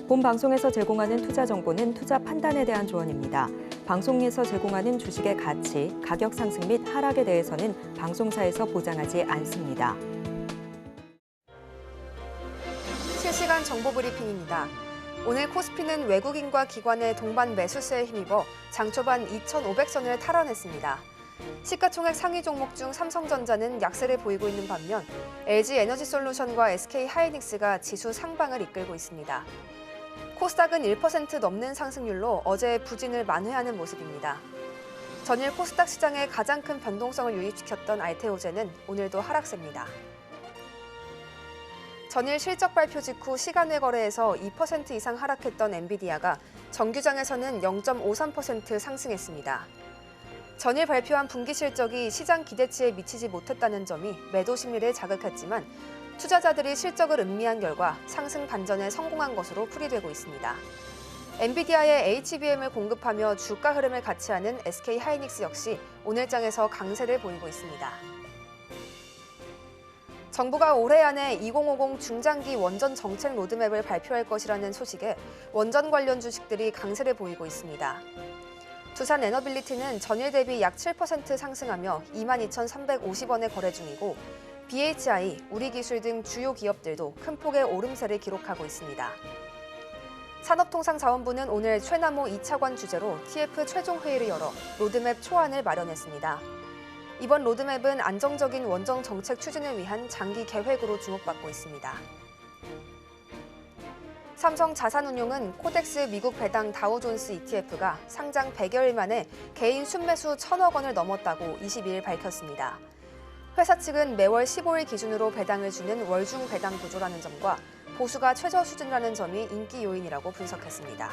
본 방송에서 제공하는 투자 정보는 투자 판단에 대한 조언입니다. 방송에서 제공하는 주식의 가치, 가격 상승 및 하락에 대해서는 방송사에서 보장하지 않습니다. 실시간 정보 브리핑입니다. 오늘 코스피는 외국인과 기관의 동반 매수세에 힘입어 장 초반 2,500선을 탈환했습니다. 시가총액 상위 종목 중 삼성전자는 약세를 보이고 있는 반면 LG에너지솔루션과 SK하이닉스가 지수 상방을 이끌고 있습니다. 코스닥은 1% 넘는 상승률로 어제의 부진을 만회하는 모습입니다. 전일 코스닥 시장에 가장 큰 변동성을 유입시켰던 알테오젠은 오늘도 하락세입니다. 전일 실적 발표 직후 시간외 거래에서 2% 이상 하락했던 엔비디아가 정규장에서는 0.53% 상승했습니다. 전일 발표한 분기 실적이 시장 기대치에 미치지 못했다는 점이 매도 심리를 자극했지만 투자자들이 실적을 음미한 결과 상승 반전에 성공한 것으로 풀이되고 있습니다. 엔비디아의 HBM을 공급하며 주가 흐름을 같이 하는 SK하이닉스 역시 오늘장에서 강세를 보이고 있습니다. 정부가 올해 안에 2050 중장기 원전 정책 로드맵을 발표할 것이라는 소식에 원전 관련 주식들이 강세를 보이고 있습니다. 두산 에너빌리티는 전일 대비 약 7% 상승하며 22,350원에 거래 중이고 BHI, 우리기술 등 주요 기업들도 큰 폭의 오름세를 기록하고 있습니다. 산업통상자원부는 오늘 최남호 2차관 주재로 TF 최종 회의를 열어 로드맵 초안을 마련했습니다. 이번 로드맵은 안정적인 원전 정책 추진을 위한 장기 계획으로 주목받고 있습니다. 삼성 자산운용은 코덱스 미국 배당 다우존스 ETF가 상장 100여일 만에 개인 순매수 1,000억 원을 넘었다고 22일 밝혔습니다. 회사 측은 매월 15일 기준으로 배당을 주는 월중 배당 구조라는 점과 보수가 최저 수준이라는 점이 인기 요인이라고 분석했습니다.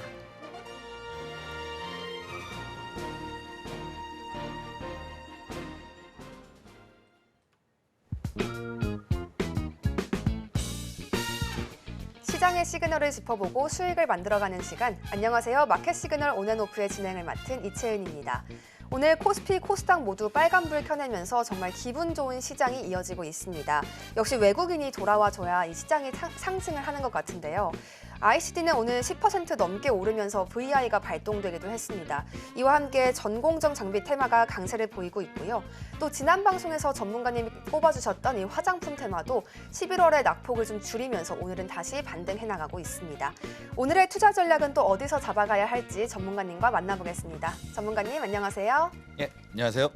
시장의 시그널을 짚어보고 수익을 만들어가는 시간. 안녕하세요. 마켓 시그널 온앤오프의 진행을 맡은 이채은입니다. 오늘 코스피, 코스닥 모두 빨간불 켜내면서 정말 기분 좋은 시장이 이어지고 있습니다. 역시 외국인이 돌아와줘야 이 시장이 상승을 하는 것 같은데요. ICD는 오늘 10% 넘게 오르면서 VI가 발동되기도 했습니다. 이와 함께 전공정 장비 테마가 강세를 보이고 있고요. 또 지난 방송에서 전문가님이 꼽아주셨던 이 화장품 테마도 11월에 낙폭을 좀 줄이면서 오늘은 다시 반등해 나가고 있습니다. 오늘의 투자 전략은 또 어디서 잡아가야 할지 전문가님과 만나보겠습니다. 전문가님 안녕하세요. 예, 안녕하세요.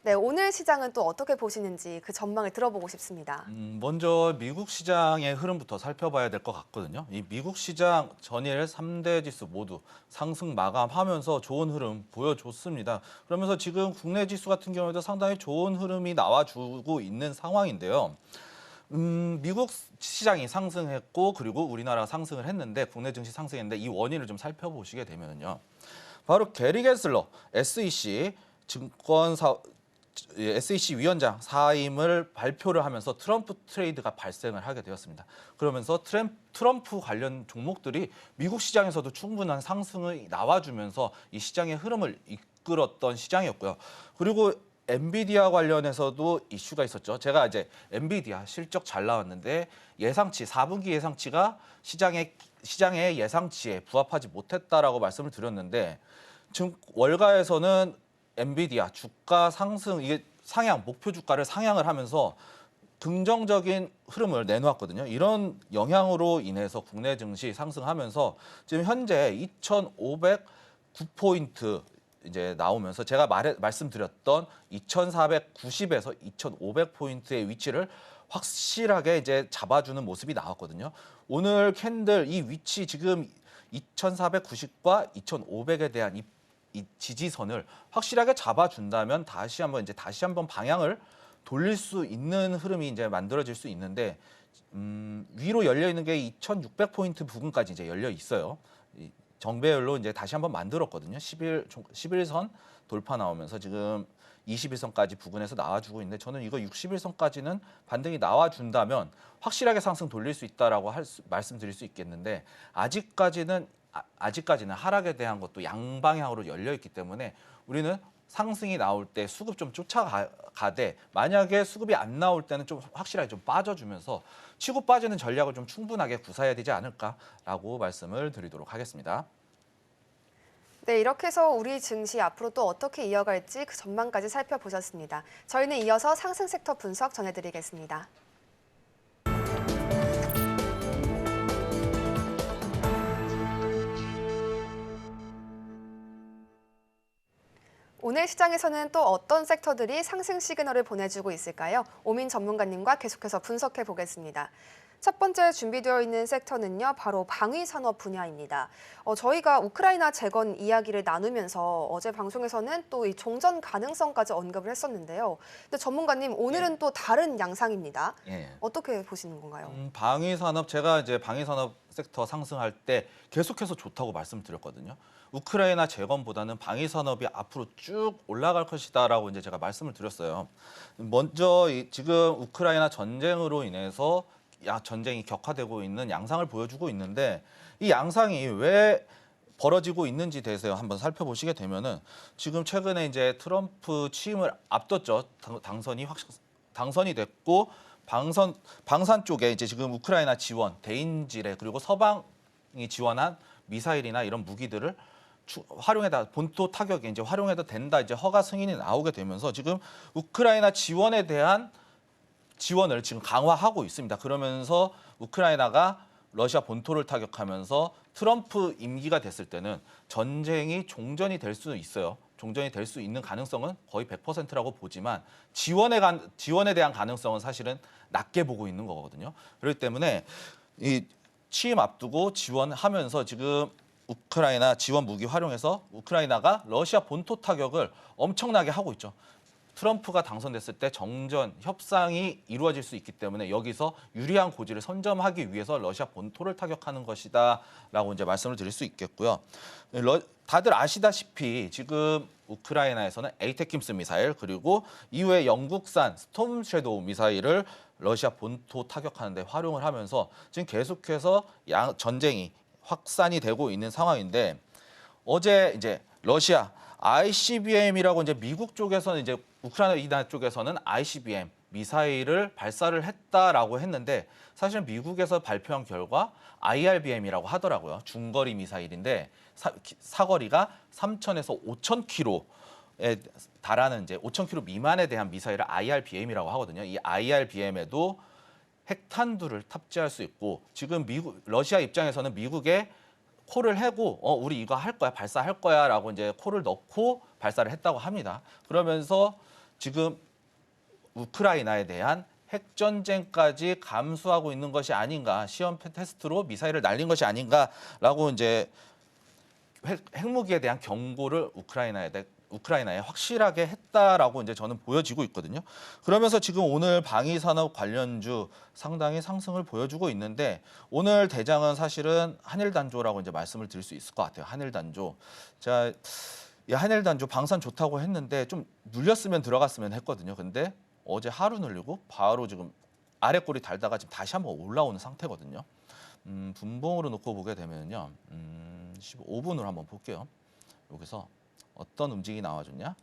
네, 오늘 시장은 또 어떻게 보시는지 그 전망을 들어보고 싶습니다. 먼저 미국 시장의 흐름부터 살펴봐야 될 것 같거든요. 이 미국 시장 전일 3대 지수 모두 상승 마감하면서 좋은 흐름 보여줬습니다. 그러면서 지금 국내 지수 같은 경우에도 상당히 좋은 흐름이 나와주고 있는 상황인데요. 미국 시장이 상승했고 그리고 우리나라가 상승을 했는데 국내 증시 상승했는데 이 원인을 좀 살펴보시게 되면요. 바로 게리 겟슬러 SEC SEC 위원장 사임을 발표를 하면서 트럼프 트레이드가 발생을 하게 되었습니다. 그러면서 트럼프 관련 종목들이 미국 시장에서도 충분한 상승을 나와주면서 이 시장의 흐름을 이끌었던 시장이었고요. 그리고 엔비디아 관련해서도 이슈가 있었죠. 제가 이제 엔비디아 실적 잘 나왔는데 예상치 4분기 예상치가 시장의 예상치에 부합하지 못했다라고 말씀을 드렸는데 지금 월가에서는 엔비디아 주가 상승, 이게 목표 주가를 상향을 하면서 긍정적인 흐름을 내놓았거든요. 이런 영향으로 인해서 국내 증시 상승하면서 지금 현재 2,509포인트 이제 나오면서 제가 말씀드렸던 2,490에서 2,500포인트의 위치를 확실하게 이제 잡아주는 모습이 나왔거든요. 오늘 캔들 이 위치 지금 2,490과 2,500에 대한 이 지지선을 확실하게 잡아준다면 다시 한번 방향을 돌릴 수 있는 흐름이 이제 만들어질 수 있는데 위로 열려 있는 게 2,600포인트 부근까지 이제 열려 있어요. 정배열로 이제 다시 한번 만들었거든요. 11선 돌파 나오면서 지금 21선까지 부근에서 나와주고 있는데 저는 이거 61선까지는 반등이 나와준다면 확실하게 상승 돌릴 수 있다라고 말씀드릴 수 있겠는데 아직까지는 하락에 대한 것도 양방향으로 열려 있기 때문에 우리는 상승이 나올 때 수급 좀 쫓아가되 만약에 수급이 안 나올 때는 좀 확실하게 좀 빠져주면서 치고 빠지는 전략을 좀 충분하게 구사해야 되지 않을까라고 말씀을 드리도록 하겠습니다. 네, 이렇게 해서 우리 증시 앞으로 또 어떻게 이어갈지 그 전망까지 살펴보셨습니다. 저희는 이어서 상승 섹터 분석 전해드리겠습니다. 오늘 시장에서는 또 어떤 섹터들이 상승 시그널을 보내주고 있을까요? 오민 전문가님과 계속해서 분석해 보겠습니다. 첫 번째 준비되어 있는 섹터는요, 바로 방위산업 분야입니다. 저희가 우크라이나 재건 이야기를 나누면서 어제 방송에서는 또 이 종전 가능성까지 언급을 했었는데요. 근데 전문가님, 오늘은 또 다른 양상입니다. 어떻게 보시는 건가요? 방위산업, 제가 이제 방위산업 섹터 상승할 때 계속해서 좋다고 말씀드렸거든요. 우크라이나 재건보다는 방위산업이 앞으로 쭉 올라갈 것이다라고 이제 제가 말씀을 드렸어요. 먼저 지금 우크라이나 전쟁으로 인해서 전쟁이 격화되고 있는 양상을 보여주고 있는데, 이 양상이 왜 벌어지고 있는지 대해서 한번 살펴보시게 되면은, 지금 최근에 이제 트럼프 취임을 앞뒀죠. 당선이 됐고, 방산 쪽에 이제 지금 우크라이나 지원, 대인지뢰, 그리고 서방이 지원한 미사일이나 이런 무기들을 활용해다, 본토 타격에 이제 활용해도 된다, 이제 허가 승인이 나오게 되면서 지금 우크라이나 지원에 대한 지원을 지금 강화하고 있습니다. 그러면서 우크라이나가 러시아 본토를 타격하면서 트럼프 임기가 됐을 때는 전쟁이 종전이 될 수 있어요. 종전이 될 수 있는 가능성은 거의 100%라고 보지만 지원에 대한 가능성은 사실은 낮게 보고 있는 거거든요. 그렇기 때문에 이 취임 앞두고 지원하면서 지금 우크라이나 지원 무기 활용해서 우크라이나가 러시아 본토 타격을 엄청나게 하고 있죠. 트럼프가 당선됐을 때 정전 협상이 이루어질 수 있기 때문에 여기서 유리한 고지를 선점하기 위해서 러시아 본토를 타격하는 것이다라고 이제 말씀을 드릴 수 있겠고요. 다들 아시다시피 지금 우크라이나에서는 에이테킴스 미사일, 그리고 이후에 영국산 스톰 섀도우 미사일을 러시아 본토 타격하는 데 활용을 하면서 지금 계속해서 전쟁이 확산이 되고 있는 상황인데, 어제 이제 러시아 ICBM이라고 이제 미국 쪽에서는 이제 우크라이나 쪽에서는 ICBM 미사일을 발사를 했다라고 했는데, 사실 미국에서 발표한 결과 IRBM이라고 하더라고요. 중거리 미사일인데 사거리가 3,000에서 5,000km에 달하는, 이제 5,000km 미만에 대한 미사일을 IRBM이라고 하거든요. 이 IRBM에도 핵탄두를 탑재할 수 있고, 지금 러시아 입장에서는 미국에 콜을 해고 우리 이거 할 거야, 발사할 거야라고 이제 콜을 넣고 발사를 했다고 합니다. 그러면서 지금 우크라이나에 대한 핵 전쟁까지 감수하고 있는 것이 아닌가, 시험 테스트로 미사일을 날린 것이 아닌가라고 이제 핵무기에 대한 경고를 우크라이나에 확실하게 했다라고 이제 저는 보여지고 있거든요. 그러면서 지금 오늘 방위산업 관련주 상당히 상승을 보여주고 있는데, 오늘 대장은 사실은 한일단조라고 이제 말씀을 드릴 수 있을 것 같아요. 한일단조. 자, 이 한일단조 방산 좋다고 했는데 좀 눌렸으면 들어갔으면 했거든요. 근데 어제 하루 눌리고 바로 지금 아래 꼬리 달다가 지금 다시 한번 올라오는 상태거든요. 분봉으로 놓고 보게 되면요. 15분으로 한번 볼게요. 여기서 어떤 움직임이 나와줬냐?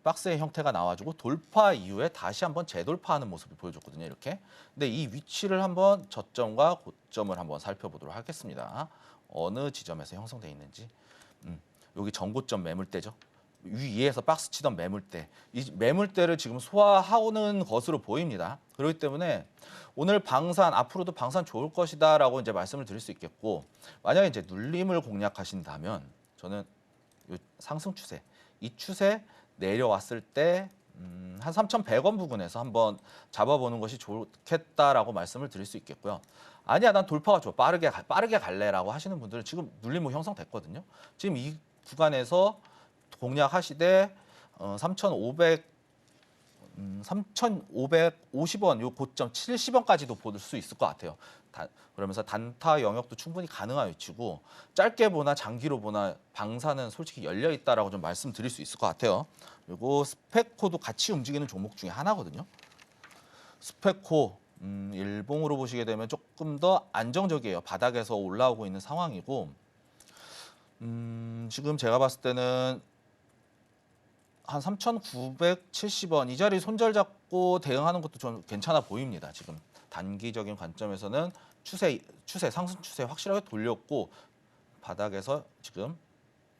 박스의 형태가 나와주고 돌파 이후에 다시 한번 재돌파하는 모습을 보여줬거든요. 이렇게. 근데 이 위치를 한번 저점과 고점을 한번 살펴보도록 하겠습니다. 어느 지점에서 형성되어 있는지. 여기 전고점 매물대죠. 위에서 박스 치던 매물대. 이 매물대를 지금 소화하는 것으로 보입니다. 그렇기 때문에 오늘 방산, 앞으로도 방산 좋을 것이다라고 이제 말씀을 드릴 수 있겠고, 만약에 이제 눌림을 공략하신다면 저는 이 상승 추세, 이 추세 내려왔을 때 한 3,100원 부근에서 한번 잡아보는 것이 좋겠다라고 말씀을 드릴 수 있겠고요. 아니야, 난 돌파가 좋아, 빠르게 갈래라고 하시는 분들은 지금 눌림목 형성됐거든요. 지금 이 구간에서 공략하시되 3,550원 요 고점 70원까지도 볼 수 있을 것 같아요. 그러면서 단타 영역도 충분히 가능한 위치고, 짧게 보나 장기로 보나 방사는 솔직히 열려 있다라고 좀 말씀드릴 수 있을 것 같아요. 그리고 스펙코도 같이 움직이는 종목 중에 하나거든요. 스펙코 일봉으로 보시게 되면 조금 더 안정적이에요. 바닥에서 올라오고 있는 상황이고, 지금 제가 봤을 때는 한 3,970원 이 자리 손절 잡고 대응하는 것도 좀 괜찮아 보입니다. 지금 단기적인 관점에서는 상승 추세 확실하게 돌렸고 바닥에서 지금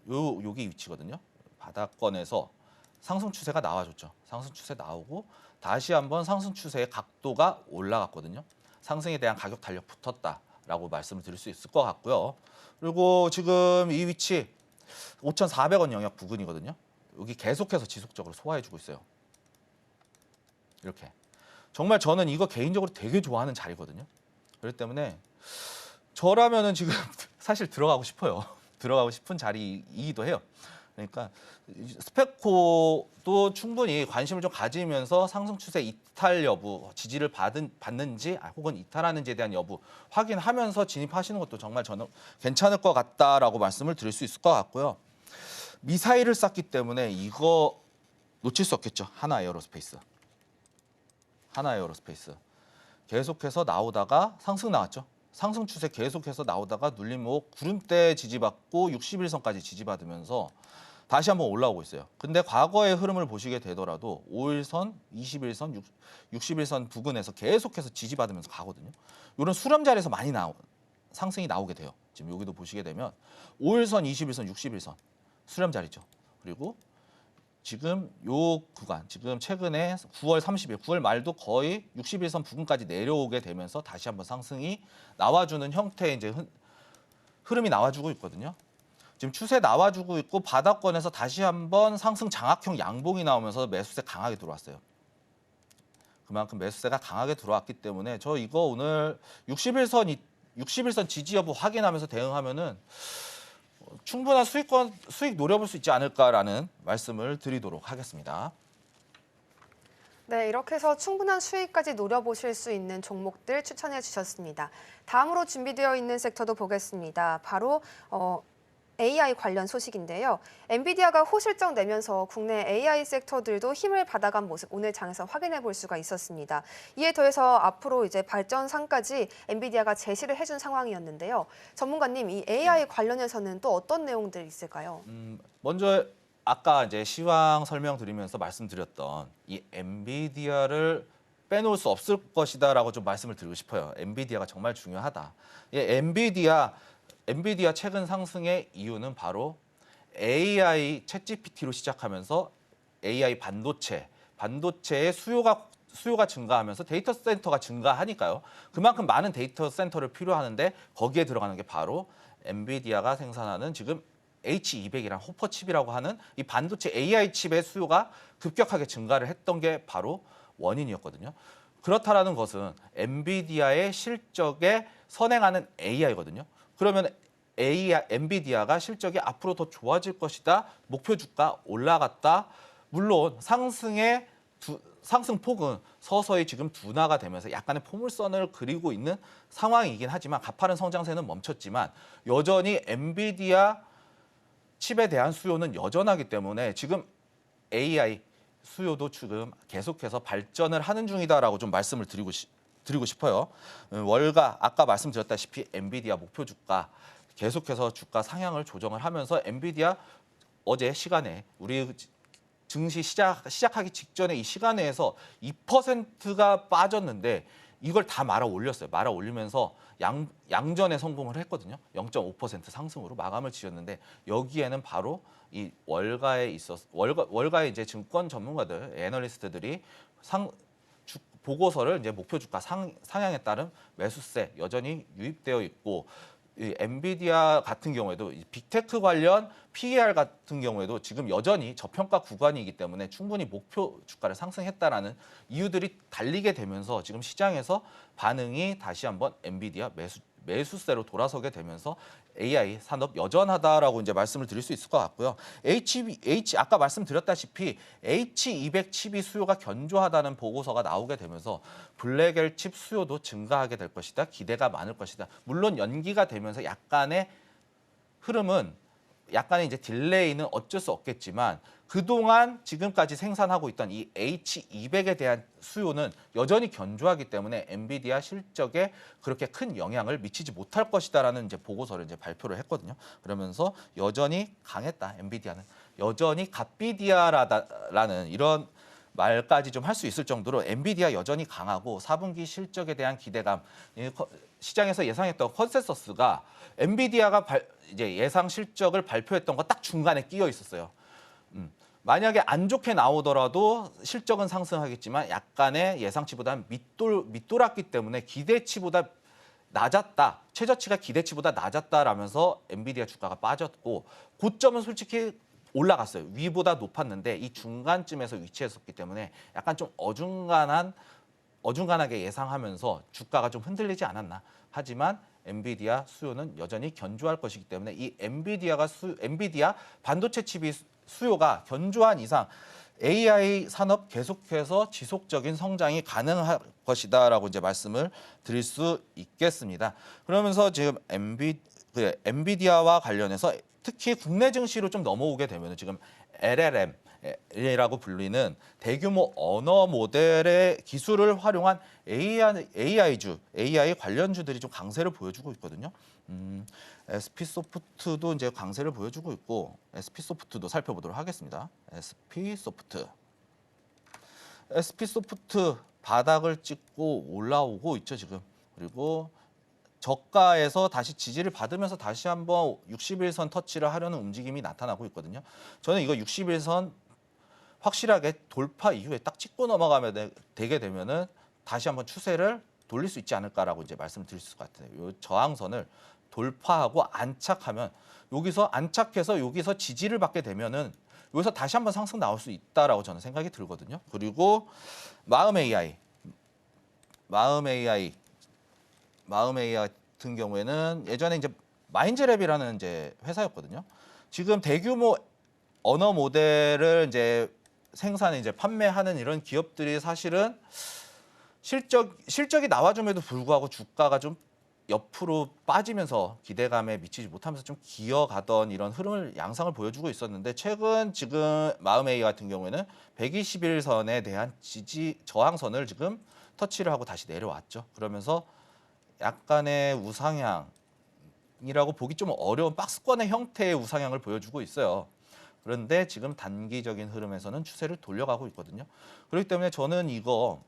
여기 위치거든요. 바닥권에서 상승 추세가 나와줬죠. 상승 추세 나오고 다시 한번 상승 추세의 각도가 올라갔거든요. 상승에 대한 가격 탄력 붙었다라고 말씀을 드릴 수 있을 것 같고요. 그리고 지금 이 위치 5,400원 영역 부근이거든요. 여기 계속해서 지속적으로 소화해주고 있어요. 이렇게. 정말 저는 이거 개인적으로 되게 좋아하는 자리거든요. 그렇기 때문에 저라면은 지금 사실 들어가고 싶어요. 들어가고 싶은 자리이기도 해요. 그러니까 스펙코도 충분히 관심을 좀 가지면서 상승 추세 이탈 여부, 지지를 받는지 혹은 이탈하는지에 대한 여부 확인하면서 진입하시는 것도 정말 저는 괜찮을 것 같다라고 말씀을 드릴 수 있을 것 같고요. 미사일을 쐈기 때문에 이거 놓칠 수 없겠죠. 하나에어로스페이스. 하나에어로스페이스. 계속해서 나오다가 상승 나왔죠. 상승 추세 계속해서 나오다가 눌림목 구름대 지지받고 61선까지 지지받으면서 다시 한번 올라오고 있어요. 근데 과거의 흐름을 보시게 되더라도 5일선, 21선, 61선 부근에서 계속해서 지지받으면서 가거든요. 이런 수렴 자리에서 많이 상승이 나오게 돼요. 지금 여기도 보시게 되면 5일선, 21선, 61선 수렴 자리죠. 그리고 지금 요 구간, 지금 최근에 9월 30일, 9월 말도 거의 61선 부근까지 내려오게 되면서 다시 한번 상승이 나와주는 형태의 이제 흐름이 나와주고 있거든요. 지금 추세 나와주고 있고 바닥권에서 다시 한번 상승 장악형 양봉이 나오면서 매수세 강하게 들어왔어요. 그만큼 매수세가 강하게 들어왔기 때문에 저 이거 오늘 61선 지지 여부 확인하면서 대응하면은 충분한 수익 노려볼 수 있지 않을까라는 말씀을 드리도록 하겠습니다. 네, 이렇게 해서 충분한 수익까지 노려보실 수 있는 종목들 추천해 주셨습니다. 다음으로 준비되어 있는 섹터도 보겠습니다. 바로 AI 관련 소식인데요. 엔비디아가 호실적 내면서 국내 AI 섹터들도 힘을 받아간 모습 오늘 장에서 확인해 볼 수가 있었습니다. 이에 더해서 앞으로 이제 발전상까지 엔비디아가 제시를 해준 상황이었는데요. 전문가님, 이 AI 관련해서는 또 어떤 내용들 있을까요? 먼저 아까 이제 시황 설명드리면서 말씀드렸던 이 엔비디아를 빼놓을 수 없을 것이다라고 좀 말씀을 드리고 싶어요. 엔비디아가 정말 중요하다. 엔비디아 최근 상승의 이유는 바로 AI 챗GPT로 시작하면서 AI 반도체의 수요가 증가하면서 데이터 센터가 증가하니까요. 그만큼 많은 데이터 센터를 필요하는데 거기에 들어가는 게 바로 엔비디아가 생산하는 지금 H200이란 호퍼 칩이라고 하는 이 반도체 AI 칩의 수요가 급격하게 증가를 했던 게 바로 원인이었거든요. 그렇다라는 것은 엔비디아의 실적에 선행하는 AI거든요. 그러면 엔비디아가 실적이 앞으로 더 좋아질 것이다. 목표 주가 올라갔다. 물론 상승폭은 서서히 지금 둔화가 되면서 약간의 포물선을 그리고 있는 상황이긴 하지만 가파른 성장세는 멈췄지만 여전히 엔비디아 칩에 대한 수요는 여전하기 때문에 지금 AI 수요도 지금 계속해서 발전을 하는 중이다라고 좀 말씀을 드리고 싶어요. 월가 아까 말씀드렸다시피 엔비디아 목표 주가 계속해서 주가 상향을 조정을 하면서 엔비디아 어제 시간에 우리 증시 시작하기 직전에 이 시간에서 2%가 빠졌는데 이걸 다 말아 올렸어요. 말아 올리면서 양전에 성공을 했거든요. 0.5% 상승으로 마감을 지었는데 여기에는 바로 이 월가에 이제 증권 전문가들, 애널리스트들이 보고서를 이제 목표 주가 상향에 따른 매수세 여전히 유입되어 있고 이 엔비디아 같은 경우에도 빅테크 관련 PER 같은 경우에도 지금 여전히 저평가 구간이기 때문에 충분히 목표 주가를 상승했다라는 이유들이 달리게 되면서 지금 시장에서 반응이 다시 한번 엔비디아 매수세로 돌아서게 되면서 AI 산업 여전하다라고 이제 말씀을 드릴 수 있을 것 같고요. 아까 말씀드렸다시피 H200 칩이 수요가 견조하다는 보고서가 나오게 되면서 블랙엘 칩 수요도 증가하게 될 것이다. 기대가 많을 것이다. 물론 연기가 되면서 약간의 흐름은 약간의 이제 딜레이는 어쩔 수 없겠지만 그동안 지금까지 생산하고 있던 이 H200에 대한 수요는 여전히 견조하기 때문에 엔비디아 실적에 그렇게 큰 영향을 미치지 못할 것이다라는 이제 보고서를 이제 발표를 했거든요. 그러면서 여전히 강했다. 엔비디아는 여전히 갓비디아라는 이런 말까지 좀 할 수 있을 정도로 엔비디아 여전히 강하고 4분기 실적에 대한 기대감, 시장에서 예상했던 컨센서스가 엔비디아가 이제 예상 실적을 발표했던 거 딱 중간에 끼어 있었어요. 만약에 안 좋게 나오더라도 실적은 상승하겠지만 약간의 예상치보다는 밑돌았기 때문에 기대치보다 낮았다. 최저치가 기대치보다 낮았다라면서 엔비디아 주가가 빠졌고 고점은 솔직히 올라갔어요. 위보다 높았는데 이 중간쯤에서 위치했었기 때문에 약간 좀 어중간하게 예상하면서 주가가 좀 흔들리지 않았나. 하지만 엔비디아 수요는 여전히 견조할 것이기 때문에 이 엔비디아 반도체 칩이 수요가 견조한 이상 AI 산업 계속해서 지속적인 성장이 가능할 것이다라고 이제 말씀을 드릴 수 있겠습니다. 그러면서 지금 엔비디아와 관련해서 특히 국내 증시로 좀 넘어오게 되면 지금 LLM이라고 불리는 대규모 언어 모델의 기술을 활용한 AI 관련주들이 좀 강세를 보여주고 있거든요. SP소프트도 이제 강세를 보여주고 있고 SP소프트도 살펴보도록 하겠습니다. SP소프트 바닥을 찍고 올라오고 있죠 지금. 그리고 저가에서 다시 지지를 받으면서 다시 한번 60일선 터치를 하려는 움직임이 나타나고 있거든요. 저는 이거 60일선 확실하게 돌파 이후에 딱 찍고 넘어가면 되게 되면은 다시 한번 추세를 돌릴 수 있지 않을까라고 이제 말씀드릴 수 같아요. 요 저항선을 돌파하고 안착하면 여기서 안착해서 여기서 지지를 받게 되면은 여기서 다시 한번 상승 나올 수 있다라고 저는 생각이 들거든요. 그리고 마음 AI 같은 경우에는 예전에 이제 마인즈랩이라는 이제 회사였거든요. 지금 대규모 언어 모델을 이제 이제 판매하는 이런 기업들이 사실은 실적이 나와줌에도 불구하고 주가가 좀 옆으로 빠지면서 기대감에 미치지 못하면서 좀 기어가던 이런 양상을 보여주고 있었는데 최근 지금 마음 AI 같은 경우에는 121선에 대한 저항선을 지금 터치를 하고 다시 내려왔죠. 그러면서 약간의 우상향이라고 보기 좀 어려운 박스권의 형태의 우상향을 보여주고 있어요. 그런데 지금 단기적인 흐름에서는 추세를 돌려가고 있거든요. 그렇기 때문에 저는 이거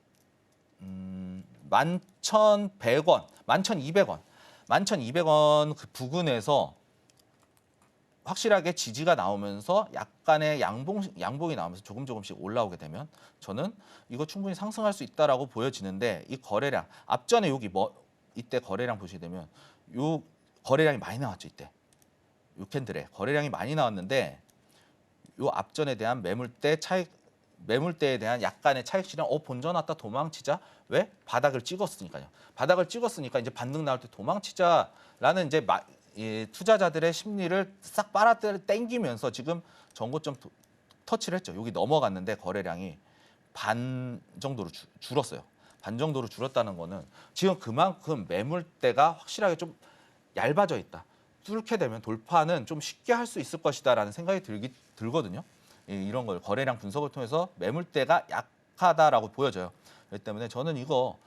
11,100원, 11,200원 그 부근에서 확실하게 지지가 나오면서 약간의 양봉이 나오면서 조금씩 올라오게 되면 저는 이거 충분히 상승할 수 있다라고 보여지는데 이 거래량 앞전에 이때 거래량 보시게 되면 요 거래량이 많이 나왔죠. 이때 요 캔들에 거래량이 많이 나왔는데 요 앞전에 대한 매물대에 대한 약간의 차익 실현 본전 왔다 도망치자. 왜? 바닥을 찍었으니까요. 바닥을 찍었으니까 이제 반등 나올 때 도망치자라는 이제 투자자들의 심리를 싹 빨아당기면서 지금 전고점 터치를 했죠. 여기 넘어갔는데 거래량이 반 정도로 줄었어요. 반 정도로 줄었다는 거는 지금 그만큼 매물대가 확실하게 좀 얇아져 있다. 뚫게 되면 돌파는 좀 쉽게 할 수 있을 것이다라는 생각이 들거든요. 이런 걸 거래량 분석을 통해서 매물대가 약하다라고 보여져요. 그렇기 때문에 저는 이거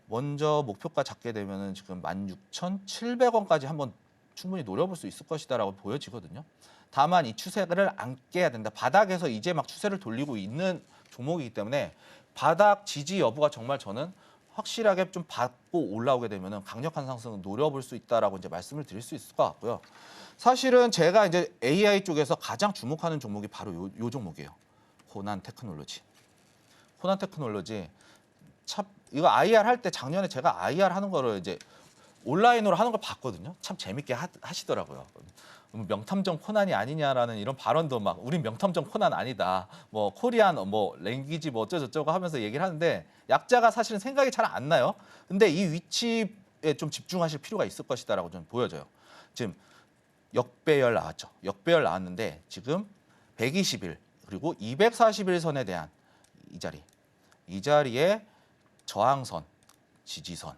먼저 목표가 잡게 되면은 지금 16,700원까지 한번 충분히 노려볼 수 있을 것이다라고 보여지거든요. 다만 이 추세를 안 깨야 된다. 바닥에서 이제 막 추세를 돌리고 있는 종목이기 때문에 바닥 지지 여부가 정말 저는 확실하게 좀 받고 올라오게 되면은 강력한 상승을 노려볼 수 있다라고 이제 말씀을 드릴 수 있을 것 같고요. 사실은 제가 이제 AI 쪽에서 가장 주목하는 종목이 바로 요 종목이에요. 호난 테크놀로지. 참 이거 IR 할 때 작년에 제가 IR 하는 거를 이제 온라인으로 하는 걸 봤거든요. 참 재밌게 하시더라고요. 명탐정 코난이 아니냐라는 이런 발언도 막 우린 명탐정 코난 아니다. 뭐 코리안 뭐 랭귀지 뭐 어쩌고저쩌고 하면서 얘기를 하는데 약자가 사실은 생각이 잘 안 나요. 근데 이 위치에 좀 집중하실 필요가 있을 것이다라고 좀 보여져요. 지금 역배열 나왔죠. 역배열 나왔는데 지금 120일 그리고 241 선에 대한 이 자리에 저항선, 지지선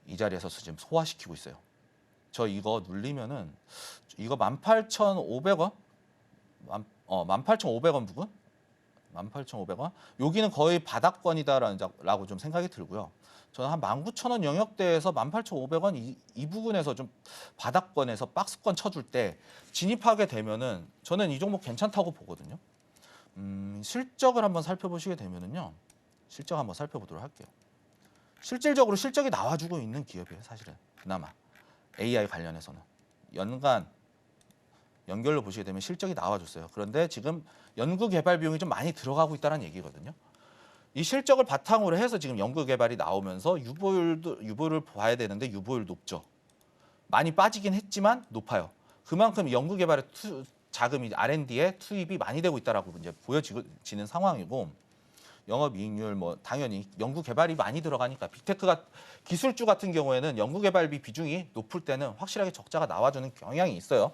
이 자리에서 지금 소화시키고 있어요. 저 이거 눌리면은 이거 18,500원? 18,500원 부근? 18,500원? 여기는 거의 바닥권이다라고 좀 생각이 들고요. 저는 한 19,000원 영역대에서 18,500원 이 부분에서 좀 바닥권에서 박스권 쳐줄 때 진입하게 되면은 저는 이 종목 괜찮다고 보거든요. 실적을 한번 살펴보시게 되면은요. 실적 한번 살펴보도록 할게요. 실질적으로 실적이 나와주고 있는 기업이에요. 사실은 그나마 AI 관련해서는 연간 연결로 보시게 되면 실적이 나와줬어요. 그런데 지금 연구 개발 비용이 좀 많이 들어가고 있다는 얘기거든요. 이 실적을 바탕으로 해서 지금 연구 개발이 나오면서 유보율을 봐야 되는데 유보율 높죠. 많이 빠지긴 했지만 높아요. 그만큼 연구 개발의 자금이 R&D에 투입이 많이 되고 있다라고 이제 보여지는 상황이고 영업이익률 뭐 당연히 연구 개발이 많이 들어가니까 빅테크가 기술주 같은 경우에는 연구 개발비 비중이 높을 때는 확실하게 적자가 나와주는 경향이 있어요.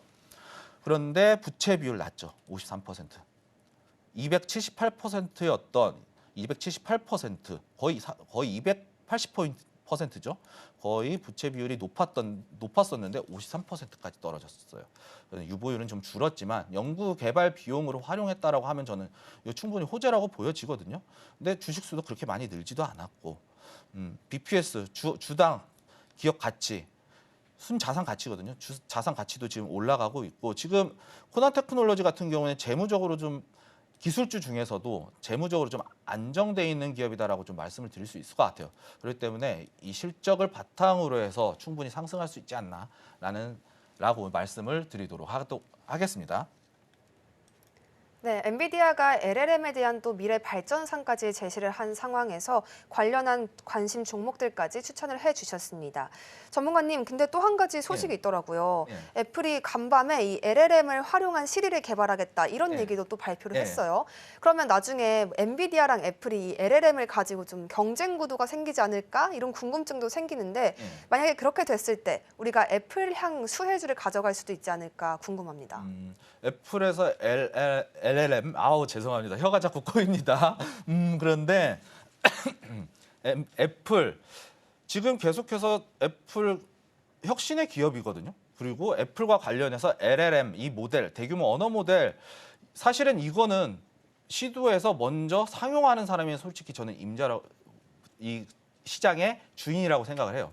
그런데 부채 비율 낮죠. 53%. 278%였던 278% 거의 280%죠. 거의 부채 비율이 높았었는데 53%까지 떨어졌어요. 유보율은 좀 줄었지만 연구 개발 비용으로 활용했다라고 하면 저는 이거 충분히 호재라고 보여지거든요. 근데 주식수도 그렇게 많이 늘지도 않았고 BPS 주당 기업 가치 순자산 가치거든요. 자산 가치도 지금 올라가고 있고 지금 코난테크놀로지 같은 경우는 재무적으로 좀 기술주 중에서도 재무적으로 좀 안정돼 있는 기업이다라고 좀 말씀을 드릴 수 있을 것 같아요. 그렇기 때문에 이 실적을 바탕으로 해서 충분히 상승할 수 있지 않나라고 말씀을 드리도록 하겠습니다. 네, 엔비디아가 LLM에 대한 또 미래 발전상까지 제시를 한 상황에서 관련한 관심 종목들까지 추천을 해주셨습니다. 전문가님, 근데 또 한 가지 소식이 있더라고요. 애플이 간밤에 이 LLM을 활용한 시리를 개발하겠다 이런 얘기도 또 발표를 했어요. 그러면 나중에 엔비디아랑 애플이 이 LLM을 가지고 좀 경쟁 구도가 생기지 않을까 이런 궁금증도 생기는데 만약에 그렇게 됐을 때 우리가 애플향 수혜주를 가져갈 수도 있지 않을까 궁금합니다. 애플에서 LLM 죄송합니다. 혀가 자꾸 꼬입니다. 그런데 애플 지금 계속해서 애플 혁신의 기업이거든요. 그리고 애플과 관련해서 LLM 이 모델 대규모 언어 모델 사실은 이거는 시도에서 먼저 상용하는 사람이 솔직히 저는 임자라고 이 시장의 주인이라고 생각을 해요.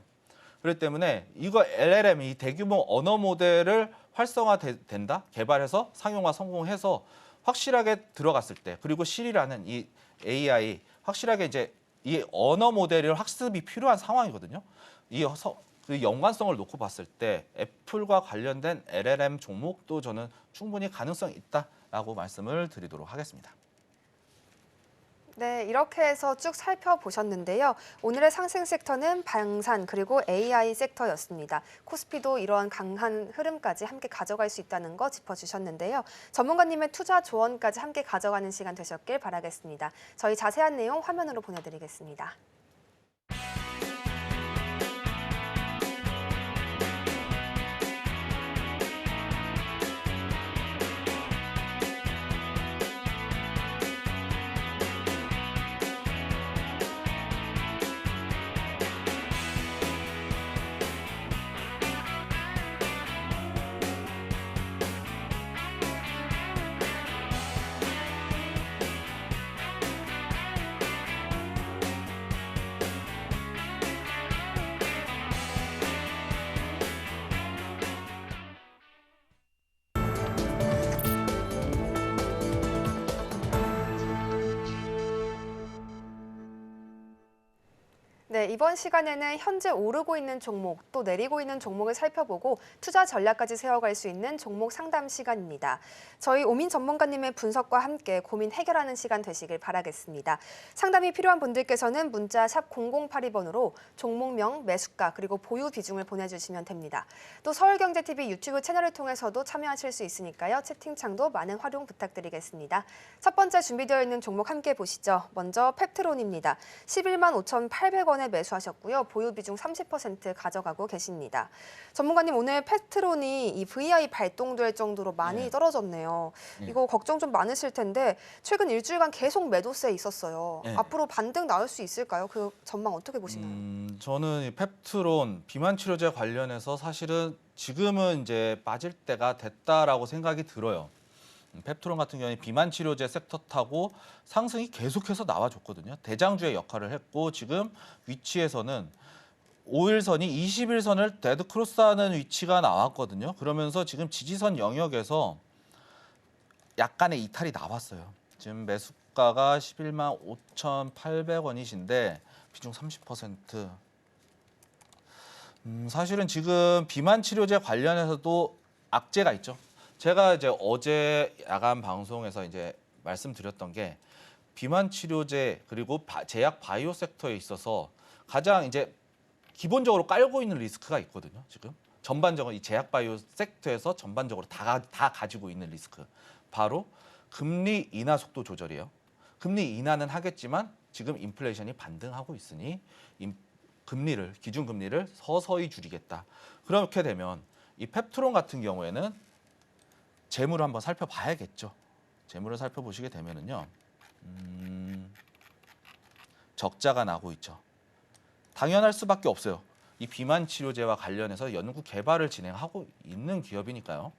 그렇기 때문에 이거 LLM 이 대규모 언어 모델을 활성화된다 개발해서 상용화 성공해서 확실하게 들어갔을 때 그리고 시리라는 이 AI 확실하게 이제 이 언어 모델을 학습이 필요한 상황이거든요. 그 연관성을 놓고 봤을 때 애플과 관련된 LLM 종목도 저는 충분히 가능성이 있다라고 말씀을 드리도록 하겠습니다. 네, 이렇게 해서 쭉 살펴보셨는데요. 오늘의 상승 섹터는 방산 그리고 AI 섹터였습니다. 코스피도 이러한 강한 흐름까지 함께 가져갈 수 있다는 거 짚어주셨는데요. 전문가님의 투자 조언까지 함께 가져가는 시간 되셨길 바라겠습니다. 저희 자세한 내용 화면으로 보내드리겠습니다. 네, 이번 시간에는 현재 오르고 있는 종목, 또 내리고 있는 종목을 살펴보고 투자 전략까지 세워갈 수 있는 종목 상담 시간입니다. 저희 오민 전문가님의 분석과 함께 고민 해결하는 시간 되시길 바라겠습니다. 상담이 필요한 분들께서는 문자 샵 0082번으로 종목명, 매수가, 그리고 보유 비중을 보내주시면 됩니다. 또 서울경제TV 유튜브 채널을 통해서도 참여하실 수 있으니까요. 채팅창도 많은 활용 부탁드리겠습니다. 첫 번째 준비되어 있는 종목 함께 보시죠. 먼저 펩트론입니다. 11만 5,800원에 매수하셨고요. 보유 비중 30% 가져가고 계십니다. 전문가님, 오늘 펩트론이 이 VI 발동될 정도로 많이 떨어졌네요. 이거 걱정 좀 많으실 텐데 최근 일주일간 계속 매도세에 있었어요. 앞으로 반등 나올 수 있을까요? 그 전망 어떻게 보시나요? 저는 이 펩트론 비만 치료제 관련해서 사실은 지금은 이제 빠질 때가 됐다라고 생각이 들어요. 펩트론 같은 경우에 비만 치료제 섹터 타고 상승이 계속해서 나와줬거든요. 대장주의 역할을 했고 지금 위치에서는 5일선이 21선을 데드크로스하는 위치가 나왔거든요. 그러면서 지금 지지선 영역에서 약간의 이탈이 나왔어요. 지금 매수가가 11만 5,800원이신데 비중 30%. 사실은 지금 비만 치료제 관련해서도 악재가 있죠. 제가 이제 어제 야간 방송에서 이제 말씀드렸던 게 비만 치료제 그리고 제약 바이오 섹터에 있어서 가장 이제 기본적으로 깔고 있는 리스크가 있거든요. 지금 전반적으로 이 제약 바이오 섹터에서 전반적으로 다 가지고 있는 리스크. 바로 금리 인하 속도 조절이에요. 금리 인하는 하겠지만 지금 인플레이션이 반등하고 있으니 기준 금리를 서서히 줄이겠다. 그렇게 되면 이 펩트론 같은 경우에는 재물을 한번 살펴봐야겠죠. 재물을 살펴보시게 되면은요, 적자가 나고 있죠. 당연할 수밖에 없어요. 이 비만 치료제와 관련해서 연구 개발을 진행하고 있는 기업이니까요.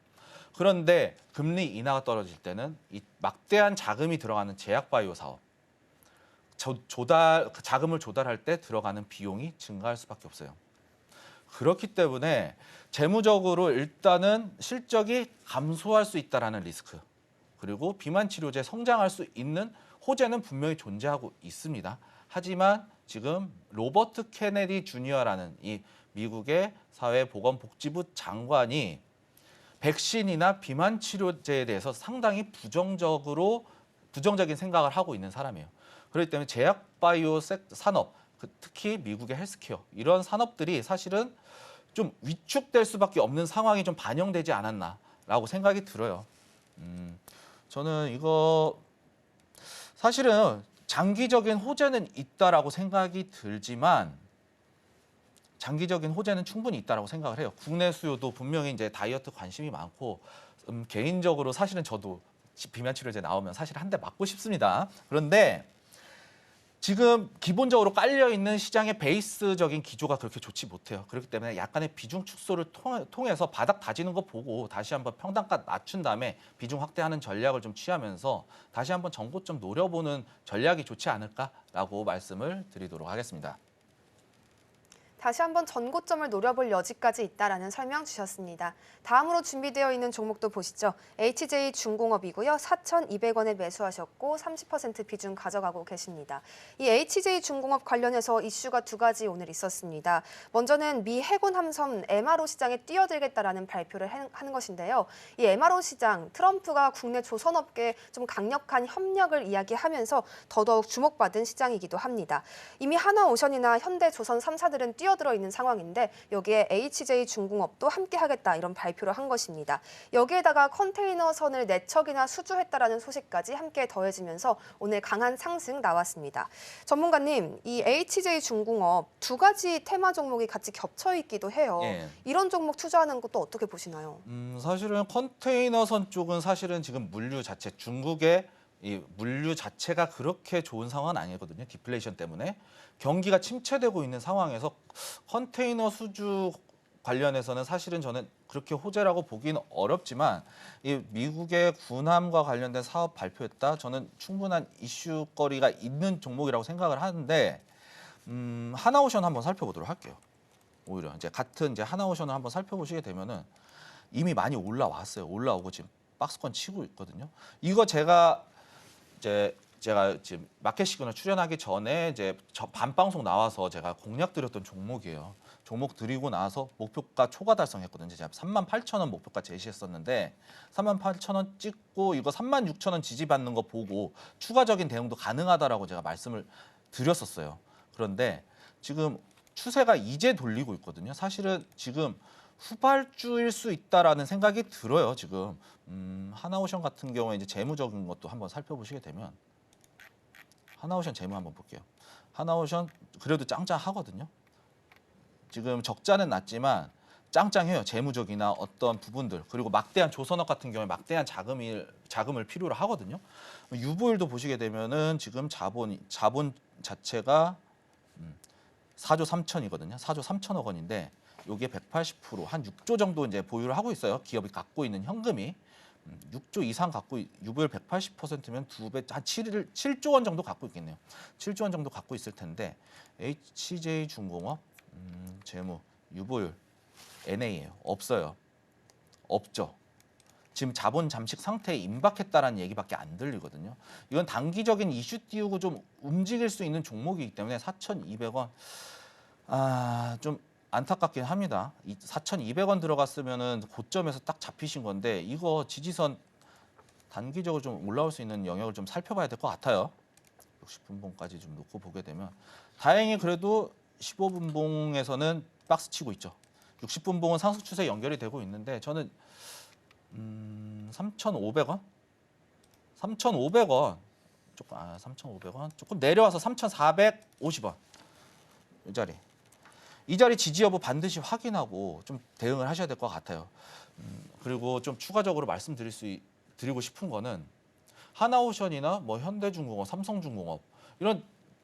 그런데 금리 인하가 떨어질 때는 이 막대한 자금이 들어가는 제약 바이오 사업, 자금을 조달할 때 들어가는 비용이 증가할 수밖에 없어요. 그렇기 때문에 재무적으로 일단은 실적이 감소할 수 있다라는 리스크, 그리고 비만 치료제 성장할 수 있는 호재는 분명히 존재하고 있습니다. 하지만 지금 로버트 케네디 주니어라는 이 미국의 사회보건복지부 장관이 백신이나 비만 치료제에 대해서 상당히 부정적인 생각을 하고 있는 사람이에요. 그렇기 때문에 제약 바이오 산업, 특히 미국의 헬스케어 이런 산업들이 사실은 좀 위축될 수밖에 없는 상황이 좀 반영되지 않았나라고 생각이 들어요. 저는 이거 사실은 장기적인 호재는 있다라고 생각이 들지만 장기적인 호재는 충분히 있다라고 생각을 해요. 국내 수요도 분명히 이제 다이어트 관심이 많고 개인적으로 사실은 저도 비만 치료제 나오면 사실 한 대 맞고 싶습니다. 그런데 지금 기본적으로 깔려 있는 시장의 베이스적인 기조가 그렇게 좋지 못해요. 그렇기 때문에 약간의 비중 축소를 통해서 바닥 다지는 거 보고 다시 한번 평단가 낮춘 다음에 비중 확대하는 전략을 좀 취하면서 다시 한번 정고점 노려보는 전략이 좋지 않을까라고 말씀을 드리도록 하겠습니다. 다시 한번 전고점을 노려볼 여지까지 있다라는 설명 주셨습니다. 다음으로 준비되어 있는 종목도 보시죠. HJ중공업이고요. 4,200원에 매수하셨고 30% 비중 가져가고 계십니다. 이 HJ중공업 관련해서 이슈가 두 가지 오늘 있었습니다. 먼저는 미 해군 함선 MRO 시장에 뛰어들겠다라는 발표를 하는 것인데요. 이 MRO 시장, 트럼프가 국내 조선업계에 좀 강력한 협력을 이야기하면서 더더욱 주목받은 시장이기도 합니다. 이미 하나오션이나 현대조선 3사들은 뛰어들어 있는 상황인데 여기에 HJ중공업도 함께하겠다 이런 발표를 한 것입니다. 여기에다가 컨테이너선을 4척이나 수주했다라는 소식까지 함께 더해지면서 오늘 강한 상승 나왔습니다. 전문가님, 이 HJ중공업 두 가지 테마 종목이 같이 겹쳐 있기도 해요. 예. 이런 종목 투자하는 것도 어떻게 보시나요? 사실은 컨테이너선 쪽은 사실은 지금 물류 자체 중국의 이 물류 자체가 그렇게 좋은 상황은 아니거든요. 디플레이션 때문에 경기가 침체되고 있는 상황에서 컨테이너 수주 관련해서는 사실은 저는 그렇게 호재라고 보기는 어렵지만 이 미국의 군함과 관련된 사업 발표했다. 저는 충분한 이슈거리가 있는 종목이라고 생각을 하는데 하나오션 한번 살펴보도록 할게요. 오히려 이제 같은 이제 하나오션을 한번 살펴보시게 되면은 이미 많이 올라왔어요. 올라오고 지금 박스권 치고 있거든요. 이거 제가 지금 마켓 시그널 출연하기 전에 이제 반 방송 나와서 제가 공략 드렸던 종목이에요. 종목 드리고 나서 목표가 초과 달성했거든요. 제가 38,000원 목표가 제시했었는데 38,000원 찍고 이거 36,000원 지지받는 거 보고 추가적인 대응도 가능하다라고 제가 말씀을 드렸었어요. 그런데 지금 추세가 이제 돌리고 있거든요. 사실은 지금 후발주일 수 있다라는 생각이 들어요. 지금 하나오션 같은 경우에 이제 재무적인 것도 한번 살펴보시게 되면 하나오션 재무 한번 볼게요. 하나오션 그래도 짱짱하거든요. 지금 적자는 낮지만 짱짱해요. 재무적이나 어떤 부분들 그리고 막대한 조선업 같은 경우에 막대한 자금을 필요로 하거든요. 유보율도 보시게 되면은 지금 자본 자체가 4조 3천이거든요. 4조 3천억 원인데 요게 180%한 6조 정도 이제 보유를 하고 있어요. 기업이 갖고 있는 현금이 6조 이상 갖고 유보율 180%면 2배 한 7조 원 정도 갖고 있겠네요. 7조 원 정도 갖고 있을 텐데 HJ중공업 재무 유보율 NA예요. 없어요. 없죠. 지금 자본 잠식 상태에 임박했다라는 얘기밖에 안 들리거든요. 이건 단기적인 이슈 띄우고 좀 움직일 수 있는 종목이기 때문에 4,200원 좀 안타깝긴 합니다. 4,200원 들어갔으면은 고점에서 딱 잡히신 건데 이거 지지선 단기적으로 좀 올라올 수 있는 영역을 좀 살펴봐야 될 것 같아요. 60분봉까지 좀 놓고 보게 되면 다행히 그래도 15분봉에서는 박스 치고 있죠. 60분봉은 상승 추세 연결이 되고 있는데 저는 3,500원? 3,500원 조금 3,500원 조금 내려와서 3,450원 이 자리 지지 여부 반드시 확인하고 좀 대응을 하셔야 될 것 같아요. 그리고 좀 추가적으로 드리고 싶은 거는 하나오션이나 뭐 현대중공업, 삼성중공업 이런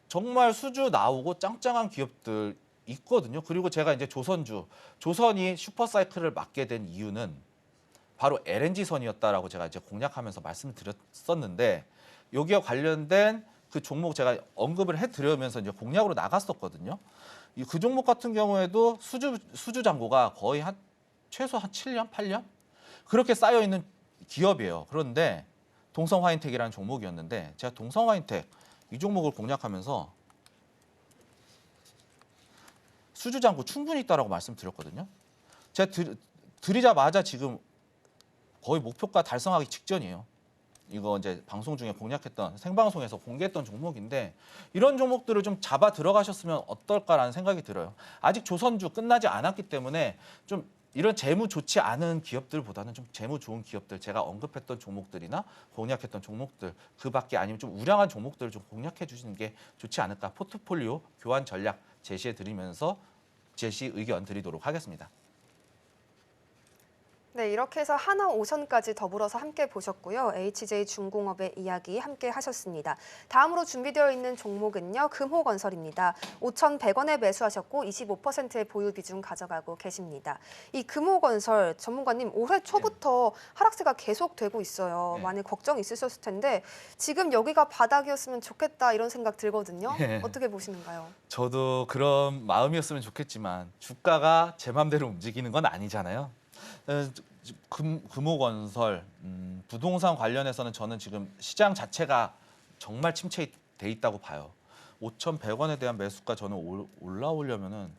정말 수주 나오고 짱짱한 기업들 있거든요. 그리고 제가 이제 조선이 슈퍼사이클을 맞게 된 이유는 바로 LNG선이었다라고 제가 이제 공략하면서 말씀을 드렸었는데 여기와 관련된 그 종목 제가 언급을 해드리면서 이제 공략으로 나갔었거든요. 그 종목 같은 경우에도 수주 잔고가 거의 최소 한 7년, 8년 그렇게 쌓여 있는 기업이에요. 그런데 동성화인텍이라는 종목이었는데 제가 동성화인텍 이 종목을 공략하면서 수주 잔고 충분히 있다라고 말씀드렸거든요. 제가 드리자마자 지금 거의 목표가 달성하기 직전이에요. 이거 이제 방송 중에 공략했던 생방송에서 공개했던 종목인데 이런 종목들을 좀 잡아 들어가셨으면 어떨까라는 생각이 들어요. 아직 조선주 끝나지 않았기 때문에 좀 이런 재무 좋지 않은 기업들보다는 좀 재무 좋은 기업들 제가 언급했던 종목들이나 공략했던 종목들 그 밖에 아니면 좀 우량한 종목들을 좀 공략해 주시는 게 좋지 않을까 포트폴리오 교환 전략 제시해 드리면서 제시 의견 드리도록 하겠습니다. 네, 이렇게 해서 하나오션까지 더불어서 함께 보셨고요. HJ중공업의 이야기 함께 하셨습니다. 다음으로 준비되어 있는 종목은요. 금호건설입니다. 5,100원에 매수하셨고 25%의 보유 비중 가져가고 계십니다. 이 금호건설 전문가님 올해 초부터 하락세가 계속되고 있어요. 많이 걱정 있으셨을 텐데 지금 여기가 바닥이었으면 좋겠다 이런 생각 들거든요. 어떻게 보시는가요? 저도 그런 마음이었으면 좋겠지만 주가가 제 맘대로 움직이는 건 아니잖아요. 금호건설, 부동산 관련해서는 저는 지금 시장 자체가 정말 침체돼 있다고 봐요. 5,100원에 대한 매수가 저는 올라오려면은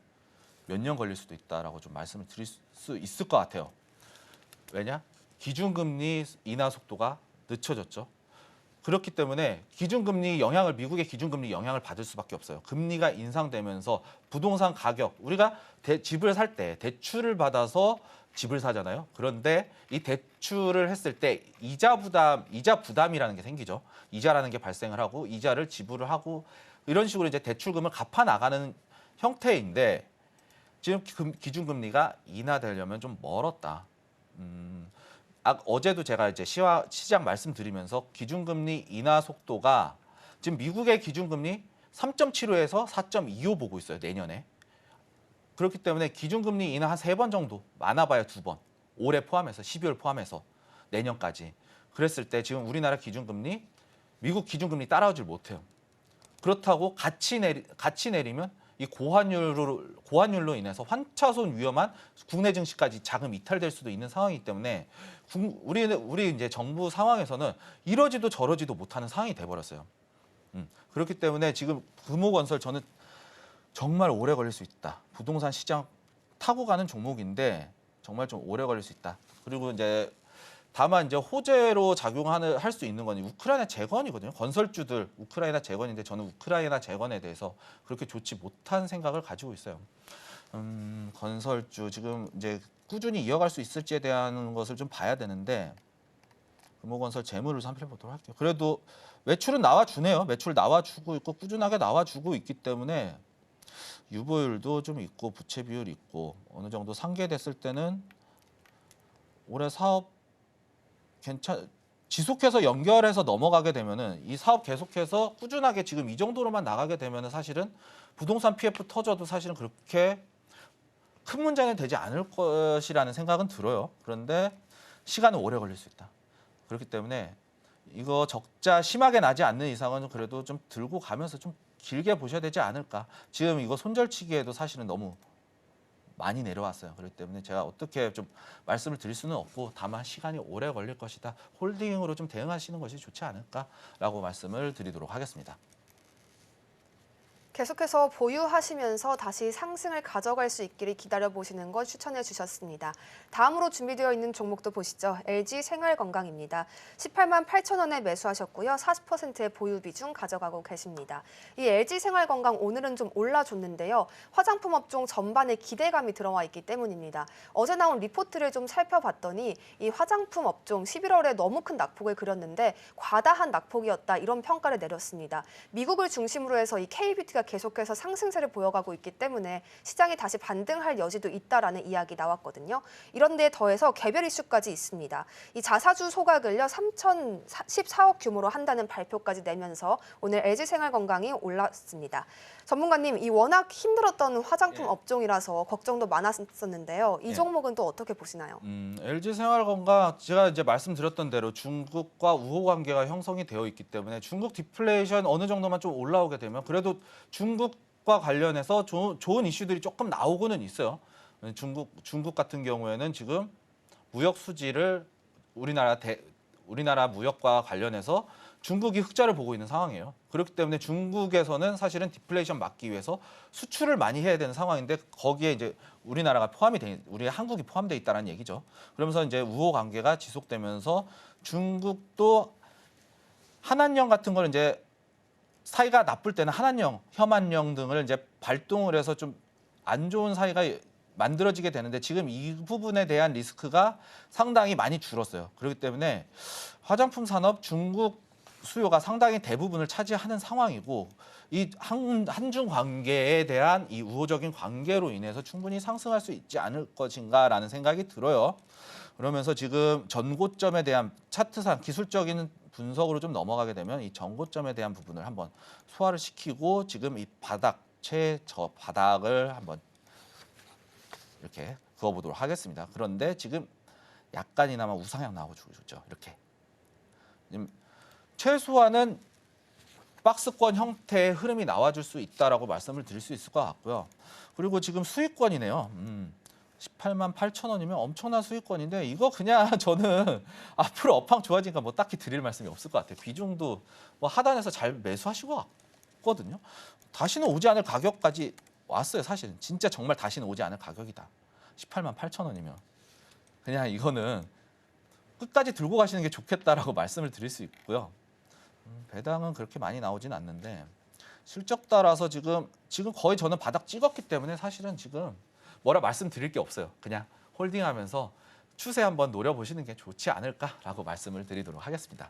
몇 년 걸릴 수도 있다라고 좀 말씀을 드릴 수 있을 것 같아요. 왜냐? 기준금리 인하 속도가 늦춰졌죠. 그렇기 때문에 미국의 기준금리 영향을 받을 수밖에 없어요. 금리가 인상되면서 부동산 가격, 우리가 집을 살 때 대출을 받아서 집을 사잖아요. 그런데 이 대출을 했을 때 이자 부담이라는 게 생기죠. 이자라는 게 발생을 하고 이자를 지불을 하고 이런 식으로 이제 대출금을 갚아 나가는 형태인데 지금 기준금리가 인하되려면 좀 멀었다. 어제도 제가 이제 시장 말씀드리면서 기준금리 인하 속도가 지금 미국의 기준금리 3.75에서 4.25 보고 있어요. 내년에. 그렇기 때문에 기준금리 인하 한 3번 정도, 많아봐야 2번. 올해 포함해서 12월 포함해서 내년까지. 그랬을 때 지금 우리나라 기준금리, 미국 기준금리 따라오질 못해요. 그렇다고 같이 내리면 이 고환율로 인해서 환차손 위험한 국내 증시까지 자금 이탈될 수도 있는 상황이기 때문에 우리 이제 정부 상황에서는 이러지도 저러지도 못하는 상황이 돼버렸어요. 그렇기 때문에 지금 금호건설 저는 정말 오래 걸릴 수 있다. 부동산 시장 타고 가는 종목인데 정말 좀 오래 걸릴 수 있다. 그리고 이제 다만 이제 호재로 할 수 있는 건 우크라이나 재건이거든요. 건설주들 우크라이나 재건인데 저는 우크라이나 재건에 대해서 그렇게 좋지 못한 생각을 가지고 있어요. 건설주 지금 이제 꾸준히 이어갈 수 있을지에 대한 것을 좀 봐야 되는데 금호건설 재무를 살펴보도록 할게요. 그래도 매출은 나와주네요. 매출 나와주고 있고 꾸준하게 나와주고 있기 때문에 유보율도 좀 있고 부채 비율 있고 어느 정도 상계됐을 때는 올해 사업 지속해서 연결해서 넘어가게 되면은 이 사업 계속해서 꾸준하게 지금 이 정도로만 나가게 되면은 사실은 부동산 PF 터져도 사실은 그렇게 큰 문제는 되지 않을 것이라는 생각은 들어요. 그런데 시간은 오래 걸릴 수 있다. 그렇기 때문에 이거 적자 심하게 나지 않는 이상은 그래도 좀 들고 가면서 좀 길게 보셔야 되지 않을까. 지금 이거 손절치기에도 사실은 너무 많이 내려왔어요. 그렇기 때문에 제가 어떻게 좀 말씀을 드릴 수는 없고 다만 시간이 오래 걸릴 것이다. 홀딩으로 좀 대응하시는 것이 좋지 않을까라고 말씀을 드리도록 하겠습니다. 계속해서 보유하시면서 다시 상승을 가져갈 수 있기를 기다려보시는 걸 추천해 주셨습니다. 다음으로 준비되어 있는 종목도 보시죠. LG 생활건강입니다. 18만 8천 원에 매수하셨고요. 40%의 보유 비중 가져가고 계십니다. 이 LG 생활건강 오늘은 좀 올라줬는데요. 화장품 업종 전반에 기대감이 들어와 있기 때문입니다. 어제 나온 리포트를 좀 살펴봤더니 이 화장품 업종 11월에 너무 큰 낙폭을 그렸는데 과다한 낙폭이었다 이런 평가를 내렸습니다. 미국을 중심으로 해서 이 K뷰티가 계속해서 상승세를 보여가고 있기 때문에 시장이 다시 반등할 여지도 있다라는 이야기 나왔거든요. 이런 데 더해서 개별 이슈까지 있습니다. 이 자사주 소각을요 3,014억 규모로 한다는 발표까지 내면서 오늘 LG생활건강이 올랐습니다. 전문가님, 이 워낙 힘들었던 화장품 업종이라서 걱정도 많았었는데요. 이 종목은 또 어떻게 보시나요? LG생활건강 제가 이제 말씀드렸던 대로 중국과 우호 관계가 형성이 되어 있기 때문에 중국 디플레이션 어느 정도만 좀 올라오게 되면 그래도 중국과 관련해서 좋은 이슈들이 조금 나오고는 있어요. 중국 같은 경우에는 지금 무역 수지를 우리나라 무역과 관련해서 중국이 흑자를 보고 있는 상황이에요. 그렇기 때문에 중국에서는 사실은 디플레이션 막기 위해서 수출을 많이 해야 되는 상황인데 거기에 이제 우리 한국이 포함되어 있다는 얘기죠. 그러면서 이제 우호 관계가 지속되면서 중국도 한한령 같은 걸 이제 사이가 나쁠 때는 한한령, 혐한령 등을 이제 발동을 해서 좀 안 좋은 사이가 만들어지게 되는데 지금 이 부분에 대한 리스크가 상당히 많이 줄었어요. 그렇기 때문에 화장품 산업 중국 수요가 상당히 대부분을 차지하는 상황이고 이 한중 관계에 대한 이 우호적인 관계로 인해서 충분히 상승할 수 있지 않을 것인가라는 생각이 들어요. 그러면서 지금 전고점에 대한 차트상 기술적인 분석으로 좀 넘어가게 되면 이 전고점에 대한 부분을 한번 소화를 시키고 지금 이 최저 바닥을 한번 이렇게 그어보도록 하겠습니다. 그런데 지금 약간이나마 우상향 나와주고 있죠. 이렇게 최소한은 박스권 형태의 흐름이 나와줄 수 있다라고 말씀을 드릴 수 있을 것 같고요. 그리고 지금 수익권이네요. 18만 8천 원이면 엄청난 수익권인데 이거 그냥 저는 앞으로 업황 좋아지니까 뭐 딱히 드릴 말씀이 없을 것 같아요. 비중도 뭐 하단에서 잘 매수하시고 왔거든요. 다시는 오지 않을 가격까지 왔어요. 사실은 진짜 정말 다시는 오지 않을 가격이다. 18만 8천 원이면 그냥 이거는 끝까지 들고 가시는 게 좋겠다라고 말씀을 드릴 수 있고요. 배당은 그렇게 많이 나오진 않는데 실적 따라서 지금 거의 저는 바닥 찍었기 때문에 사실은 지금 뭐라 말씀드릴 게 없어요. 그냥 홀딩하면서 추세 한번 노려보시는 게 좋지 않을까라고 말씀을 드리도록 하겠습니다.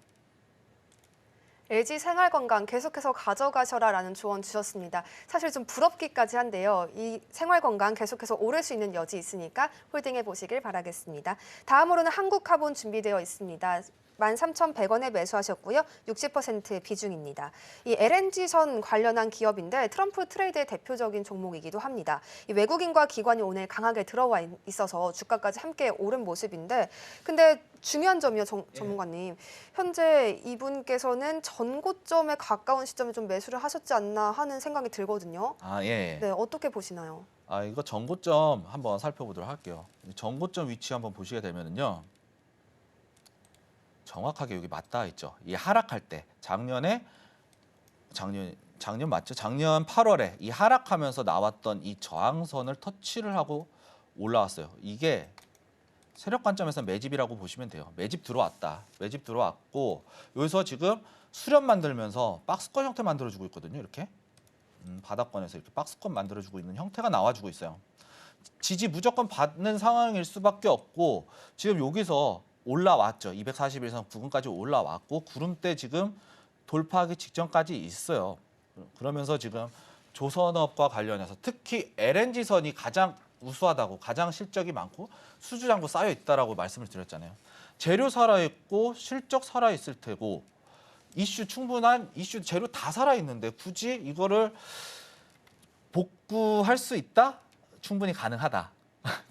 LG 생활건강 계속해서 가져가셔라라는 조언 주셨습니다. 사실 좀 부럽기까지 한데요. 이 생활건강 계속해서 오를 수 있는 여지 있으니까 홀딩해 보시길 바라겠습니다. 다음으로는 한국카본 준비되어 있습니다. 13,100원에 매수하셨고요. 60%의 비중입니다. 이 LNG선 관련한 기업인데 트럼프 트레이드의 대표적인 종목이기도 합니다. 이 외국인과 기관이 오늘 강하게 들어와 있어서 주가까지 함께 오른 모습인데 근데 중요한 점이요, 전문가님. 현재 이분께서는 전고점에 가까운 시점에 좀 매수를 하셨지 않나 하는 생각이 들거든요. 예. 네, 어떻게 보시나요? 이거 전고점 한번 살펴보도록 할게요. 전고점 위치 한번 보시게 되면은요. 정확하게 여기 맞닿아 있죠. 이 하락할 때 작년 맞죠? 작년 8월에 이 하락하면서 나왔던 이 저항선을 터치를 하고 올라왔어요. 이게 세력 관점에서 매집이라고 보시면 돼요. 매집 들어왔다. 매집 들어왔고 여기서 지금 수렴 만들면서 박스권 형태 만들어주고 있거든요. 이렇게 바닥권에서 이렇게 박스권 만들어주고 있는 형태가 나와주고 있어요. 지지 무조건 받는 상황일 수밖에 없고 지금 여기서 올라왔죠. 241선 부근까지 올라왔고 구름대 지금 돌파하기 직전까지 있어요. 그러면서 지금 조선업과 관련해서 특히 LNG선이 가장 우수하다고 가장 실적이 많고 수주량도 쌓여 있다라고 말씀을 드렸잖아요. 재료 살아 있고 실적 살아 있을 테고 충분한 이슈 재료 다 살아 있는데 굳이 이거를 복구할 수 있다? 충분히 가능하다.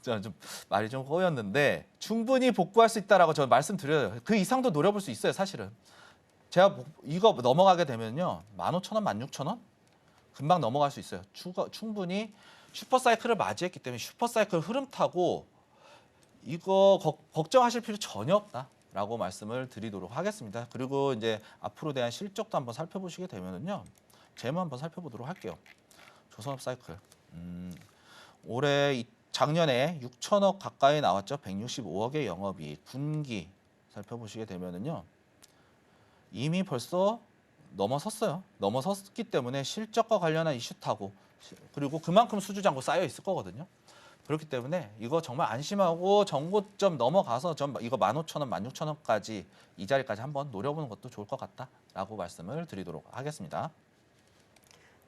저는 좀 말이 좀 꼬였는데 충분히 복구할 수 있다라고 저는 말씀드려요. 그 이상도 노려볼 수 있어요, 사실은. 제가 이거 넘어가게 되면요. 15,000원, 16,000원? 금방 넘어갈 수 있어요. 충분히 슈퍼사이클을 맞이했기 때문에 슈퍼사이클 흐름 타고 이거 걱정하실 필요 전혀 없다라고 말씀을 드리도록 하겠습니다. 그리고 이제 앞으로 대한 실적도 한번 살펴보시게 되면은요. 재무 한번 살펴보도록 할게요. 조선업사이클. 올해 작년에 6천억 가까이 나왔죠. 165억의 영업이익. 분기 살펴보시게 되면은요. 이미 벌써 넘어섰어요. 넘어섰기 때문에 실적과 관련한 이슈 타고 그리고 그만큼 수주잔고 쌓여 있을 거거든요. 그렇기 때문에 이거 정말 안심하고 정고점 넘어가서 이거 15,000원, 16,000원까지 이 자리까지 한번 노려보는 것도 좋을 것 같다라고 말씀을 드리도록 하겠습니다.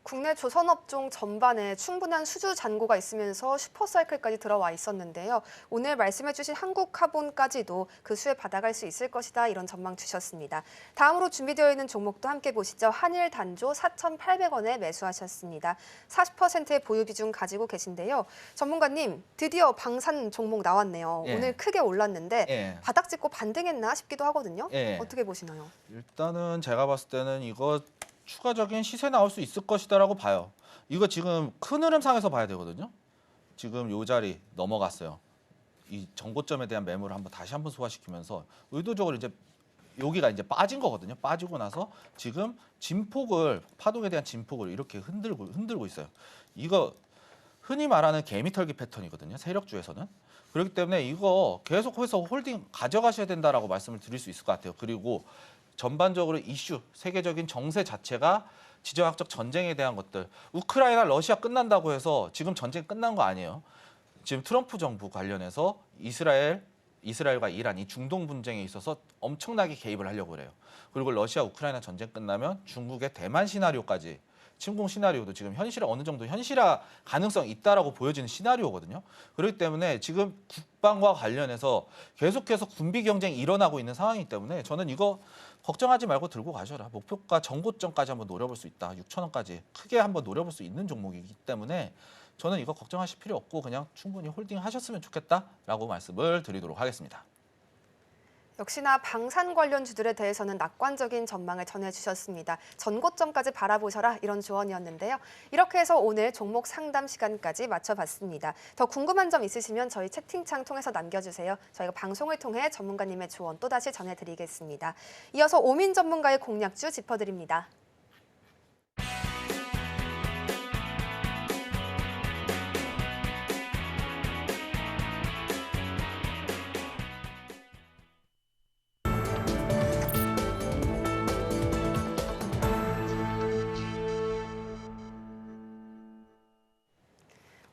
국내 조선업종 전반에 충분한 수주 잔고가 있으면서 슈퍼사이클까지 들어와 있었는데요. 오늘 말씀해주신 한국카본까지도 그 수에 받아갈 수 있을 것이다 이런 전망 주셨습니다. 다음으로 준비되어 있는 종목도 함께 보시죠. 한일 단조 4,800원에 매수하셨습니다. 40%의 보유 비중 가지고 계신데요. 전문가님, 드디어 방산 종목 나왔네요. 예. 오늘 크게 올랐는데 예. 바닥 짚고 반등했나 싶기도 하거든요. 예. 어떻게 보시나요? 일단은 제가 봤을 때는 이거 추가적인 시세 나올 수 있을 것이다라고 봐요. 이거 지금 큰 흐름상에서 봐야 되거든요. 지금 요 자리 넘어갔어요. 이 정고점에 대한 매물을 다시 한번 소화시키면서 의도적으로 이제 여기가 이제 빠진 거거든요. 빠지고 나서 지금 파동에 대한 진폭을 이렇게 흔들고 있어요. 이거 흔히 말하는 개미털기 패턴이거든요. 세력주에서는. 그렇기 때문에 이거 계속해서 홀딩 가져가셔야 된다라고 말씀을 드릴 수 있을 것 같아요. 그리고 전반적으로 이슈, 세계적인 정세 자체가 지정학적 전쟁에 대한 것들. 우크라이나, 러시아 끝난다고 해서 지금 전쟁 끝난 거 아니에요. 지금 트럼프 정부 관련해서 이스라엘과 이란 이 중동 분쟁에 있어서 엄청나게 개입을 하려고 그래요. 그리고 러시아, 우크라이나 전쟁 끝나면 중국의 대만 시나리오까지 침공 시나리오도 지금 어느 정도 현실화 가능성이 있다라고 보여지는 시나리오거든요. 그렇기 때문에 지금 국방과 관련해서 계속해서 군비 경쟁이 일어나고 있는 상황이기 때문에 저는 이거 걱정하지 말고 들고 가셔라. 목표가 정고점까지 한번 노려볼 수 있다. 6,000원까지 크게 한번 노려볼 수 있는 종목이기 때문에 저는 이거 걱정하실 필요 없고 그냥 충분히 홀딩 하셨으면 좋겠다라고 말씀을 드리도록 하겠습니다. 역시나 방산 관련주들에 대해서는 낙관적인 전망을 전해주셨습니다. 전고점까지 바라보셔라 이런 조언이었는데요. 이렇게 해서 오늘 종목 상담 시간까지 마쳐봤습니다. 더 궁금한 점 있으시면 저희 채팅창 통해서 남겨주세요. 저희가 방송을 통해 전문가님의 조언 또다시 전해드리겠습니다. 이어서 오민 전문가의 공략주 짚어드립니다.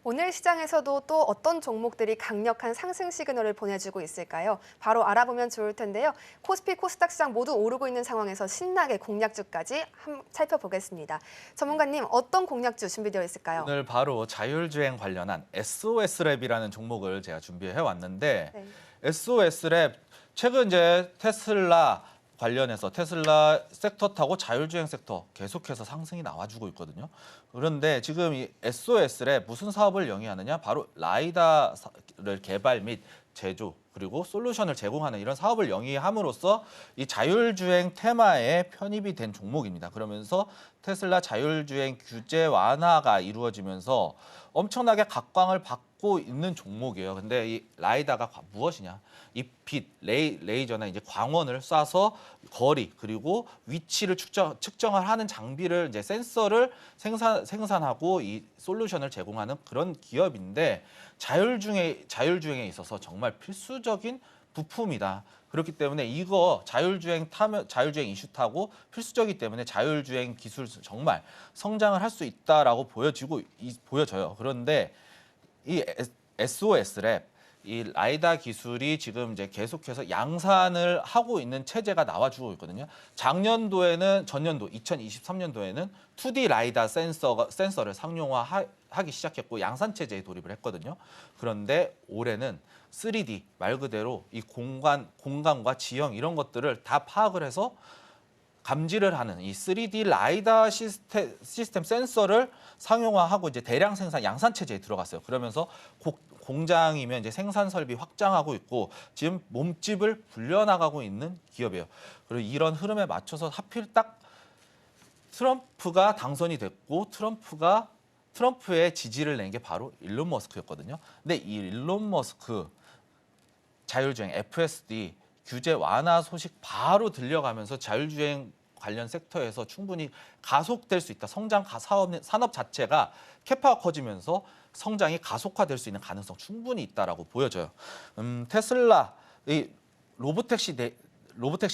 오늘 시장에서도 또 어떤 종목들이 강력한 상승 시그널을 보내주고 있을까요? 바로 알아보면 좋을 텐데요. 코스피, 코스닥 시장 모두 오르고 있는 상황에서 신나게 공략주까지 살펴보겠습니다. 전문가님, 어떤 공략주 준비되어 있을까요? 오늘 바로 자율주행 관련한 SOS랩이라는 종목을 제가 준비해 왔는데 네. SOS랩 최근 이제 테슬라 관련해서 테슬라 섹터 타고 자율주행 섹터 계속해서 상승이 나와주고 있거든요. 그런데 지금 이 SOS랩 무슨 사업을 영위하느냐? 바로 라이다를 개발 및 제조 그리고 솔루션을 제공하는 이런 사업을 영위함으로써 이 자율주행 테마에 편입이 된 종목입니다. 그러면서 테슬라 자율주행 규제 완화가 이루어지면서 엄청나게 각광을 받고 있는 종목이에요. 근데 이 라이다가 무엇이냐? 이 빛, 레이저나 이제 광원을 쏴서 거리 그리고 위치를 측정을 하는 장비를 이제 센서를 생산하고 이 솔루션을 제공하는 그런 기업인데 자율주행에 있어서 정말 필수적인 부품이다. 그렇기 때문에 이거 자율주행 이슈 타고 필수적이기 때문에 자율주행 기술 정말 성장을 할 수 있다라고 보여져요. 그런데 이 SOS랩 이 라이다 기술이 지금 이제 계속해서 양산을 하고 있는 체제가 나와주고 있거든요. 전년도 2023년도에는 2D 라이다 센서를 상용화하기 시작했고 양산 체제에 돌입을 했거든요. 그런데 올해는 3D 말 그대로 이 공간과 지형 이런 것들을 다 파악을 해서 감지를 하는 이 3D 라이다 시스템 센서를 상용화하고 이제 대량 생산 양산 체제에 들어갔어요. 그러면서 공장이면 이제 생산 설비 확장하고 있고 지금 몸집을 불려나가고 있는 기업이에요. 그리고 이런 흐름에 맞춰서 하필 딱 트럼프가 당선이 됐고 트럼프가 트럼프의 지지를 낸 게 바로 일론 머스크였거든요. 근데 이 일론 머스크 자율주행 FSD 규제 완화 소식 바로 들려가면서 자율주행 관련 섹터에서 충분히 가속될 수 있다. 산업 자체가 캐파가 커지면서 성장이 가속화될 수 있는 가능성 충분히 있다라고 보여져요. 테슬라 이 로보택시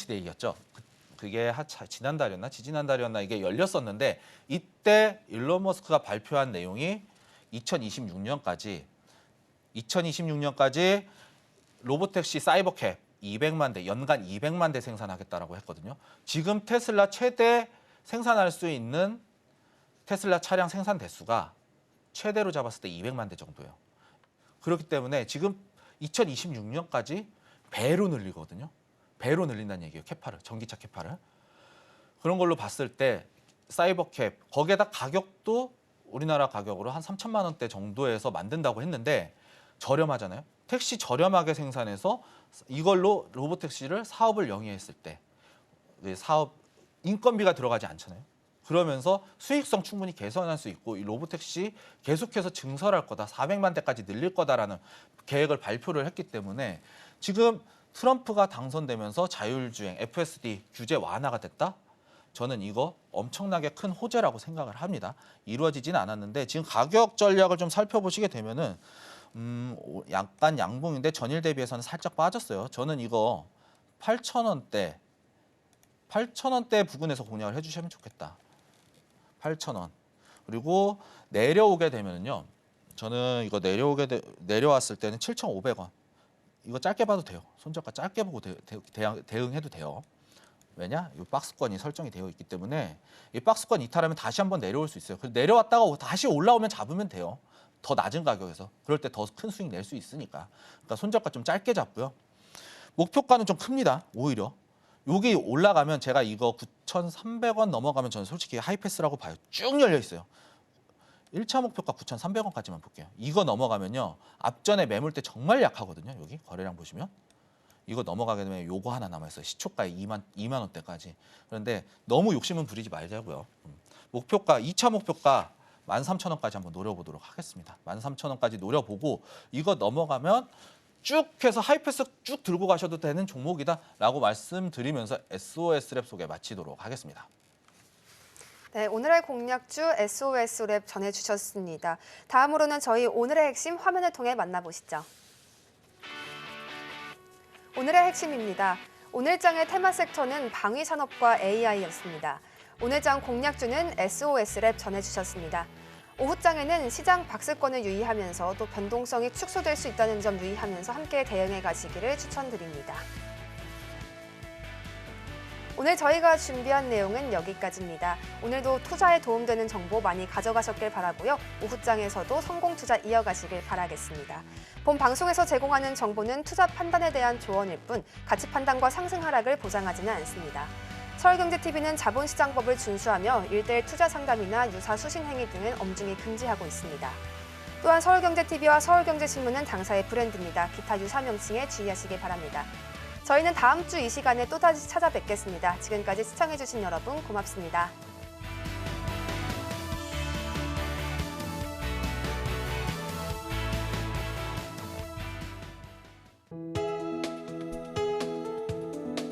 데이였죠. 그게 지난달이었나 지지난달이었나 이게 열렸었는데 이때 일론 머스크가 발표한 내용이 2026년까지 로보택시 사이버캡 200만 대, 연간 200만 대 생산하겠다라고 했거든요. 지금 테슬라 최대 생산할 수 있는 테슬라 차량 생산 대수가 최대로 잡았을 때 200만 대 정도예요. 그렇기 때문에 지금 2026년까지 배로 늘리거든요. 배로 늘린다는 얘기예요. 캐파를, 전기차 캐파를. 그런 걸로 봤을 때 사이버캡, 거기에다 가격도 우리나라 가격으로 한 3천만 원대 정도에서 만든다고 했는데 저렴하잖아요. 택시 저렴하게 생산해서 이걸로 로보택시를 사업을 영위했을 때 사업 인건비가 들어가지 않잖아요. 그러면서 수익성 충분히 개선할 수 있고 이 로보택시 계속해서 증설할 거다. 400만 대까지 늘릴 거다라는 계획을 발표를 했기 때문에 지금 트럼프가 당선되면서 자율주행 FSD 규제 완화가 됐다? 저는 이거 엄청나게 큰 호재라고 생각을 합니다. 이루어지진 않았는데 지금 가격 전략을 좀 살펴보시게 되면은 약간 양봉인데 전일 대비해서는 살짝 빠졌어요. 저는 이거 8,000원대 부근에서 공략을 해주시면 좋겠다. 8,000원. 그리고 내려오게 되면요. 저는 이거 내려왔을 때는 7,500원. 이거 짧게 봐도 돼요. 손절가 짧게 보고 대응해도 돼요. 왜냐? 이 박스권이 설정이 되어 있기 때문에 이 박스권 이탈하면 다시 한번 내려올 수 있어요. 내려왔다가 다시 올라오면 잡으면 돼요. 더 낮은 가격에서. 그럴 때 더 큰 수익 낼 수 있으니까. 그러니까 손절가 좀 짧게 잡고요. 목표가는 좀 큽니다. 오히려. 여기 올라가면 제가 이거 9,300원 넘어가면 저는 솔직히 하이패스라고 봐요. 쭉 열려 있어요. 1차 목표가 9,300원까지만 볼게요. 이거 넘어가면요. 앞전에 매물대 정말 약하거든요. 여기 거래량 보시면. 이거 넘어가게 되면 요거 하나 남아있어요. 시초가에 2만 원대까지. 그런데 너무 욕심은 부리지 말자고요. 목표가 2차 목표가 13,000원까지 한번 노려보도록 하겠습니다. 13,000원까지 노려보고 이거 넘어가면 쭉 해서 하이패스 쭉 들고 가셔도 되는 종목이다라고 말씀드리면서 SOS랩 소개 마치도록 하겠습니다. 네, 오늘의 공략주 SOS랩 전해주셨습니다. 다음으로는 저희 오늘의 핵심 화면을 통해 만나보시죠. 오늘의 핵심입니다. 오늘 장의 테마 섹터는 방위산업과 AI였습니다. 오늘 장 공략주는 SOS랩 전해주셨습니다. 오후장에는 시장 박스권을 유의하면서 또 변동성이 축소될 수 있다는 점 유의하면서 함께 대응해 가시기를 추천드립니다. 오늘 저희가 준비한 내용은 여기까지입니다. 오늘도 투자에 도움되는 정보 많이 가져가셨길 바라고요. 오후장에서도 성공 투자 이어가시길 바라겠습니다. 본 방송에서 제공하는 정보는 투자 판단에 대한 조언일 뿐 가치 판단과 상승 하락을 보장하지는 않습니다. 서울경제TV는 자본시장법을 준수하며 1:1 투자 상담이나 유사 수신 행위 등은 엄중히 금지하고 있습니다. 또한 서울경제TV와 서울경제신문은 당사의 브랜드입니다. 기타 유사 명칭에 주의하시기 바랍니다. 저희는 다음 주 이 시간에 또다시 찾아뵙겠습니다. 지금까지 시청해주신 여러분 고맙습니다.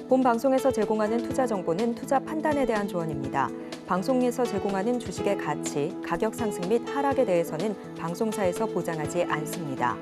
본 방송에서 제공하는 투자 정보는 투자 판단에 대한 조언입니다. 방송에서 제공하는 주식의 가치, 가격 상승 및 하락에 대해서는 방송사에서 보장하지 않습니다.